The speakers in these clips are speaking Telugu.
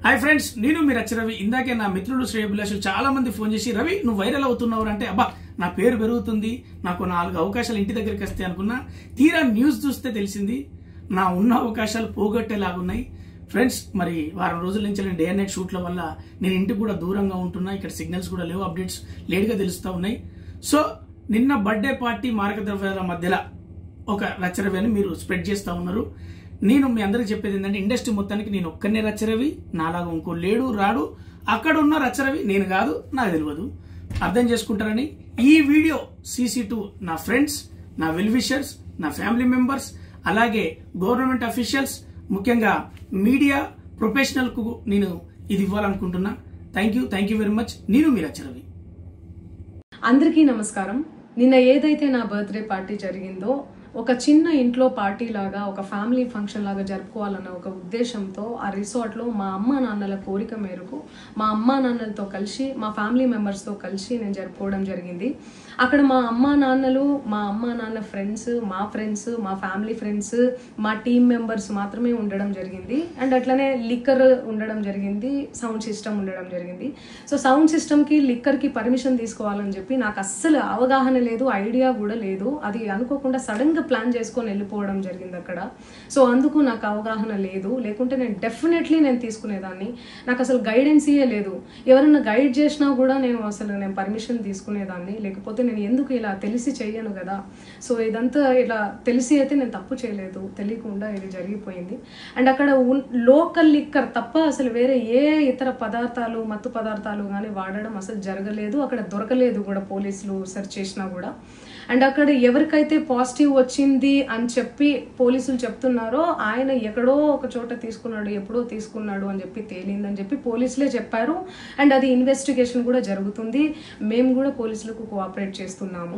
హాయ్ ఫ్రెండ్స్, నేను మీ రచ్చ రవి. ఇందాకే నా మిత్రులు శ్రేయభిలాషులు చాలా మంది ఫోన్ చేసి, రవి నువ్వు వైరల్ అవుతున్నావు అంటే, అబ్బా నా పేరు పెరుగుతుంది, నాకు 4 అవకాశాలు ఇంటి దగ్గరికి వస్తాయి అనుకున్నా. తీరా న్యూస్ చూస్తే తెలిసింది నా ఉన్న అవకాశాలు పోగొట్టేలాగున్నాయి. ఫ్రెండ్స్, మరి వారం రోజుల నుంచి నేను డే అండ్ నైట్ షూట్ల వల్ల నేను ఇంటికి కూడా దూరంగా ఉంటున్నా. ఇక్కడ సిగ్నల్స్ కూడా లేవు, అప్డేట్స్ లేట్గా తెలుస్తూ ఉన్నాయి. సో నిన్న బర్త్డే పార్టీ మారక ద్రవ్యాల మధ్యలో ఒక రచ్చరవి అని మీరు స్ప్రెడ్ చేస్తూ ఉన్నారు. నేను మీ అందరికి చెప్పేది ఏంటంటే, ఇండస్ట్రీ మొత్తానికి నేను ఒక్కనే రచ్చరవి, నాలాగా ఇంకో లేడు రాడు. అక్కడ ఉన్న రచ్చరవి నేను కాదు, నాకు తెలియదు, అర్థం చేసుకుంటారని ఈ వీడియో CC2 నా ఫ్రెండ్స్, నా వెల్ విషర్స్, నా ఫ్యామిలీ మెంబర్స్, అలాగే గవర్నమెంట్ అఫీషియల్స్, ముఖ్యంగా మీడియా ప్రొఫెషనల్ కు నేను ఇది ఇవ్వాలనుకుంటున్నా. Thank you very much. నేను మీ రచ్చరవి. అందరికీ నమస్కారం. నిన్న ఏదైతే నా బర్త్డే పార్టీ జరిగిందో, ఒక చిన్న ఇంట్లో పార్టీ లాగా, ఒక ఫ్యామిలీ ఫంక్షన్ లాగా జరుపుకోవాలన్న ఒక ఉద్దేశంతో ఆ రిసార్ట్లో మా అమ్మా నాన్నల కోరిక మేరకు మా అమ్మా నాన్నలతో కలిసి, మా ఫ్యామిలీ మెంబర్స్తో కలిసి నేను జరుపుకోవడం జరిగింది. అక్కడ మా అమ్మా నాన్నలు, మా అమ్మా నాన్న ఫ్రెండ్స్, మా ఫ్రెండ్స్, మా ఫ్యామిలీ ఫ్రెండ్స్, మా టీమ్ మెంబర్స్ మాత్రమే ఉండడం జరిగింది. అండ్ అట్లనే లిక్కర్ ఉండడం జరిగింది, సౌండ్ సిస్టమ్ ఉండడం జరిగింది. సో సౌండ్ సిస్టమ్కి, లిక్కర్కి పర్మిషన్ తీసుకోవాలని చెప్పి నాకు అస్సలు అవగాహన లేదు, ఐడియా కూడా లేదు. అది అనుకోకుండా సడన్గా ప్లాన్ చేసుకొని వెళ్ళిపోవడం జరిగింది అక్కడ. సో అందుకు నాకు అవగాహన లేదు, లేకుంటే నేను డెఫినెట్లీ నేను తీసుకునేదాన్ని. నాకు అసలు గైడెన్సీయే లేదు. ఎవరైనా గైడ్ చేసినా కూడా నేను పర్మిషన్ తీసుకునేదాన్ని, లేకపోతే నేను ఎందుకు ఇలా తెలిసి చెయ్యను కదా. సో ఇదంతా ఇలా తెలిసి అయితే నేను తప్పు చేయలేదు, తెలియకుండా ఇది జరిగిపోయింది. అండ్ అక్కడ లోకల్ లిక్కర్ తప్ప అసలు వేరే ఏ ఇతర పదార్థాలు, మత్తు పదార్థాలు కానీ వాడడం అసలు జరగలేదు. అక్కడ దొరకలేదు కూడా, పోలీసులు సెర్చ్ చేసినా కూడా. అండ్ అక్కడ ఎవరికైతే పాజిటివ్ వచ్చింది అని చెప్పి పోలీసులు చెప్తున్నారో, ఆయన ఎక్కడో ఒక చోట తీసుకున్నాడు, ఎప్పుడో తీసుకున్నాడు అని చెప్పి తేలిందని చెప్పి పోలీసులే చెప్పారు. అండ్ అది ఇన్వెస్టిగేషన్ కూడా జరుగుతుంది. మేము కూడా పోలీసులకు కోఆపరేట్ చేస్తున్నాము.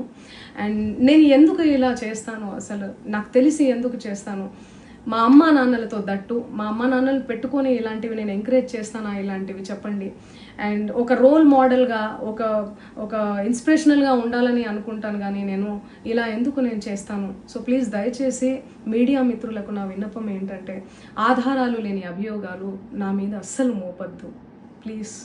అండ్ నేను ఎందుకు ఇలా చేస్తాను, అసలు నాకు తెలిసి ఎందుకు చేస్తాను, మా అమ్మా నాన్నలతో దట్టు, మా అమ్మా నాన్నలు పెట్టుకొని ఇలాంటివి నేను ఎంకరేజ్ చేస్తానా, ఇలాంటివి చెప్పండి. అండ్ ఒక రోల్ మోడల్గా, ఒక ఇన్స్పిరేషనల్గా ఉండాలని అనుకుంటాను, కానీ నేను ఇలా ఎందుకు నేను చేస్తాను. సో ప్లీజ్ దయచేసి మీడియా మిత్రులకు నా విన్నపం ఏంటంటే, ఆధారాలు లేని అభియోగాలు నా మీద అస్సలు మోపద్దు ప్లీజ్.